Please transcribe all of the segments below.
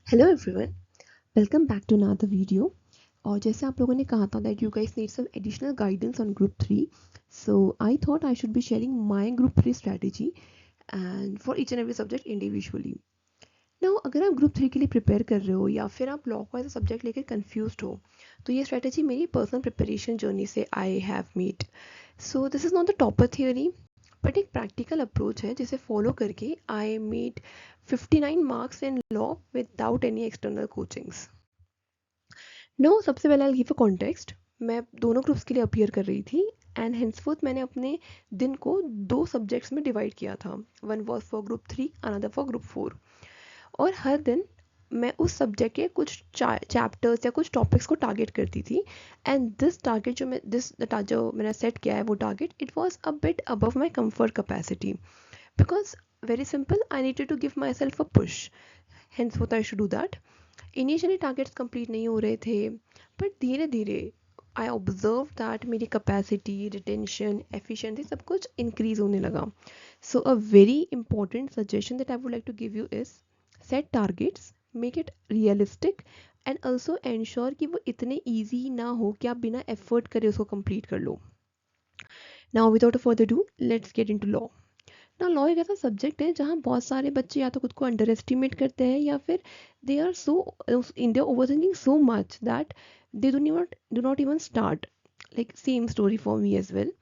Hello everyone, welcome back to another video. और जैसे आप लोगों ने कहा था that you guys need some additional guidance on group 3, so I thought I should be sharing my group 3 strategy and for each and every subject individually. Now अगर आप group 3 के लिए प्रिपेयर कर रहे हो या फिर आप लॉ को एज अ सब्जेक्ट लेकर कंफ्यूज्ड हो, तो ये स्ट्रेटजी मेरी पर्सनल प्रिपरेशन जर्नी से I have made. So this is not the topper theory, but एक प्रैक्टिकल अप्रोच है जिसे फॉलो करके I made 59 marks in law without any external coachings. No, सबसे पहले आई गिव अ कॉन्टेक्स्ट। मैं दोनों groups के लिए अपीयर कर रही थी एंड हेंसफोर्थ मैंने अपने दिन को दो सब्जेक्ट्स में डिवाइड किया था। One was for group 3, another for group 4। और हर दिन मैं उस सब्जेक्ट के कुछ चैप्टर्स या कुछ टॉपिक्स को टारगेट करती थी। एंड दिस टारगेट जो मैंने सेट किया है वो target it was a bit above my comfort capacity, because very simple, I needed to give myself a push. Hence what I should do that. Initially targets complete नहीं हो रहे थे, but धीरे धीरे I observe that मेरी capacity, retention, efficiency सब कुछ increase होने लगा। So a very important suggestion that I would like to give you is set targets, make it realistic and also ensure कि वो इतने ईजी ना हो कि आप बिना एफर्ट करे उसको कंप्लीट कर लो। Now without a further do let's get into law. ना, लॉ एक ऐसा सब्जेक्ट है जहाँ बहुत सारे बच्चे या तो खुद को अंडर एस्टिमेट करते हैं या फिर they are so in they overthinking so much that they do not even start. Like same story for me as well.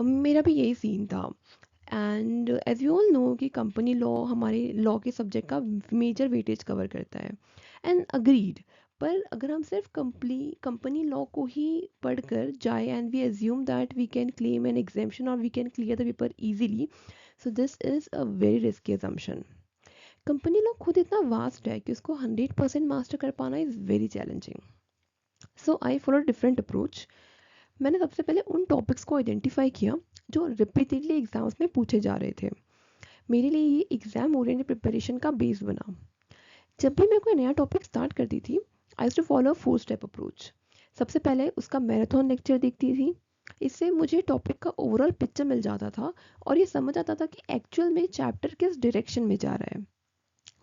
मेरा भी यही सीन था। And as you all know कि कंपनी लॉ हमारे लॉ के सब्जेक्ट का major weightage cover करता है, एंड अग्रीड। पर अगर हम सिर्फ कंपनी लॉ को ही पढ़कर जाए and we assume that we can claim an exemption और we can clear the paper easily, so this is a very risky assumption. Company law खुद इतना वास्ट है कि उसको 100% मास्टर कर पाना is very challenging. So I follow different approach. मैंने सबसे पहले उन टॉपिक्स को आइडेंटिफाई किया जो रिपीटेडली एग्जाम्स में पूछे जा रहे थे। मेरे लिए ये एग्जाम ओरिएंटेड प्रिपरेशन का बेस बना। जब भी मैं कोई नया टॉपिक स्टार्ट करती थी, I used to follow a 4 step approach. सबसे पहले उसका मैराथन लेक्चर देखती थी। इससे मुझे टॉपिक का ओवरऑल पिक्चर मिल जाता था और ये समझ आता था कि एक्चुअल में चैप्टर किस डायरेक्शन में जा रहा है।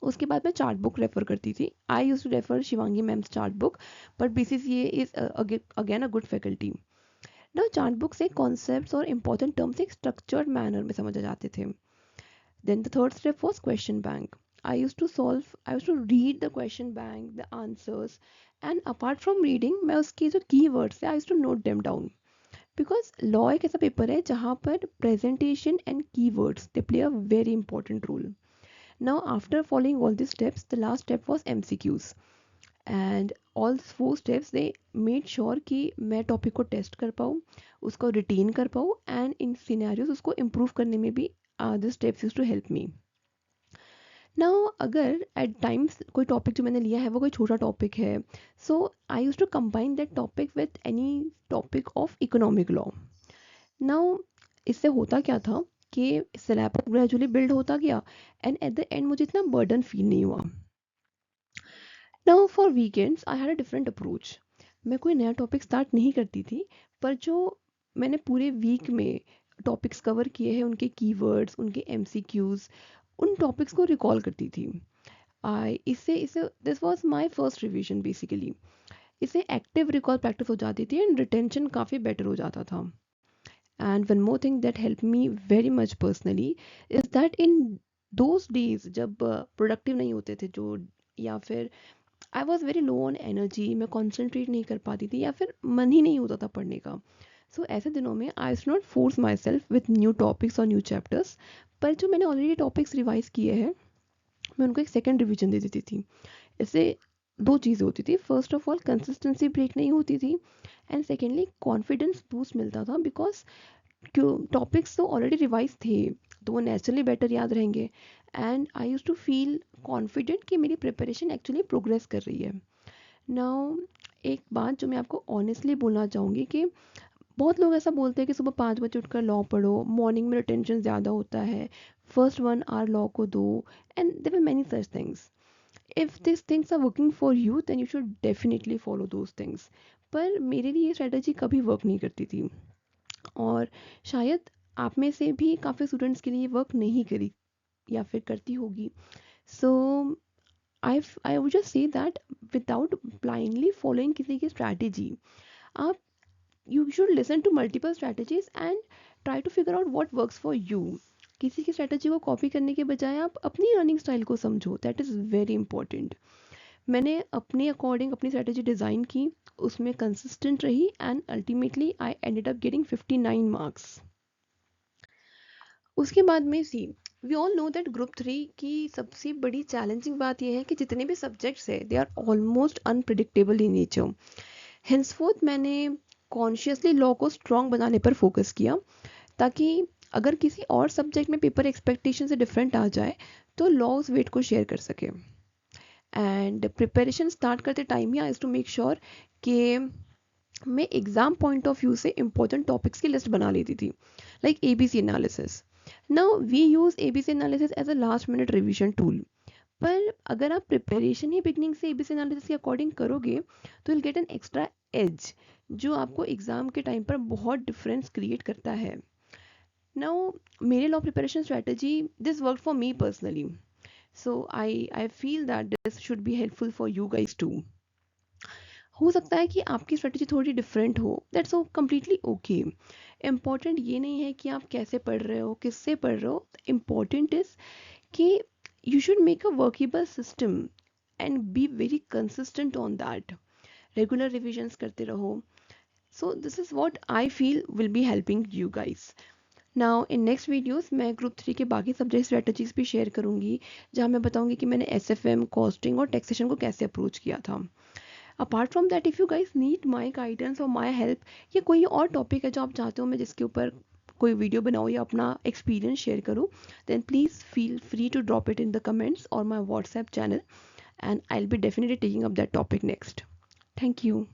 उसके बाद मैं चार्ट बुक रेफर करती थी। I use to refer Shivangi ma'am's chart book, but BCCA is again a good faculty. ना, चार्ट बुक से कॉन्सेप्ट्स और इंपॉर्टेंट टर्म्स एक स्ट्रक्चर्ड मैनर में समझ आ जाते थे। Then the third step was question bank. I used to read the question bank, the answers, and apart from reading, मैं उसके जो keywords थे, I used to note them down. Because law एक ऐसा पेपर है जहाँ पर presentation and keywords they play a very important role. Now after following all these steps, the last step was MCQs. And all 4 steps they made sure कि मैं topic को test कर पाऊँ, उसको रिटेन कर पाऊँ एंड इन सिनेरियोज उसको improve करने में भी this steps used to help me. Now अगर एट टाइम्स कोई टॉपिक जो मैंने लिया है वो कोई छोटा टॉपिक है, so I use to combine that topic with any topic of economic law. Now इससे होता क्या था कि सिलेबस ग्रेजुअली बिल्ड होता गया एंड एट द एंड मुझे इतना बर्डन फील नहीं हुआ। Now for weekends I had a different approach. मैं कोई नया टॉपिक स्टार्ट नहीं करती थी, पर जो मैंने पूरे वीक में टॉपिक्स कवर किए हैं उनके कीवर्ड्स, उनके एमसीक्यूज, उन टॉपिक्स को रिकॉल करती थी। आई इससे इससे this was my first revision basically. इससे एक्टिव रिकॉल प्रैक्टिस हो जाती थी एंड रिटेंशन काफ़ी बेटर हो जाता था। And one more thing that help me very much personally is that in those days जब प्रोडक्टिव नहीं होते थे जो, या फिर I was very low on energy, मैं कॉन्सेंट्रेट नहीं कर पाती थी या फिर मन ही नहीं होता था पढ़ने का। सो ऐसे दिनों में I should not force my self with new topics और न्यू चैप्टर्स, पर जो मैंने ऑलरेडी टॉपिक्स रिवाइज किए हैं मैं उनको एक सेकेंड रिविजन दे देती थी। इससे दो चीज़ें होती थी, first of all consistency break नहीं होती थी एंड सेकेंडली कॉन्फिडेंस बूस्ट मिलता था, बिकॉज टॉपिक्स तो ऑलरेडी रिवाइज थे तो वो नेचुरली बेटर याद रहेंगे। And I use to feel confident कि मेरी प्रिपरेशन एक्चुअली प्रोग्रेस कर रही है। नाउ एक बात जो मैं आपको ऑनेस्टली बोलना चाहूँगी कि बहुत लोग ऐसा बोलते हैं कि सुबह 5 बजे उठकर लॉ पढ़ो, मॉर्निंग में रिटेंशन ज़्यादा होता है, फर्स्ट 1 आवर लॉ को दो, and there are many such things. If this things are working for you then you should definitely follow those things. पर मेरे लिए ये स्ट्रेटजी कभी वर्क नहीं करती थी और शायद आप में से भी काफ़ी स्टूडेंट्स के लिए वर्क नहीं करी या फिर करती होगी। सो I would just say that without blindly following किसी की strategy, आप you should listen to multiple strategies and try to figure out what works for you. किसी की strategy को copy करने के बजाय आप अपनी learning style को समझो. That is very important. मैंने अपने अकॉर्डिंग अपनी strategy डिज़ाइन की, उसमें कंसिस्टेंट रही and ultimately I ended up getting 59 marks. उसके बाद में see we all know that group 3 की सबसे बड़ी चैलेंजिंग बात यह है कि जितने भी सब्जेक्ट्स है they are almost unpredictable in nature. Henceforth मैंने कॉन्शियसली लॉ को स्ट्रॉन्ग बनाने पर फोकस किया, ताकि अगर किसी और सब्जेक्ट में पेपर एक्सपेक्टेशन से डिफरेंट आ जाए तो लॉ उस वेट को शेयर कर सके. एंड प्रिपरेशन स्टार्ट करते टाइम ही आई टू मेक श्योर कि मैं एग्ज़ाम पॉइंट ऑफ व्यू से इंपॉर्टेंट टॉपिक्स की लिस्ट बना लेती थी, like ABC analysis. Now we use ABC analysis as a last minute revision tool. पर अगर आप प्रिपरेशन ही बिगनिंग से ABC एनालिसिस के अकॉर्डिंग करोगे तो will get an extra as जो आपको एग्ज़ाम के टाइम पर बहुत डिफरेंस क्रिएट करता है. नाउ मेरे law preparation strategy this work for me personally, so I feel that this should be helpful for you guys too. हो सकता है कि आपकी स्ट्रेटजी थोड़ी डिफरेंट हो, that's oh completely okay. Important ये नहीं है कि आप कैसे पढ़ रहे हो, किससे पढ़ रहे हो. इम्पॉर्टेंट इज़ कि you should make a workable system and be very consistent on that. Regular revisions करते रहो. सो this is what I feel will be helping you guys. Now in next videos मैं ग्रुप 3 के बाकी subject strategies भी share करूंगी, जहां मैं बताऊंगी कि मैंने SFM, कॉस्टिंग और टैक्सेशन को कैसे अप्रोच किया था. Apart from that, if you guys need my guidance और माई हेल्प, या कोई और टॉपिक है जो आप चाहते हो मैं जिसके ऊपर कोई वीडियो बनाऊँ या अपना एक्सपीरियंस शेयर करूँ, then please feel free to drop it in the comments और my WhatsApp channel, and I will be definitely taking up that topic next. Thank you.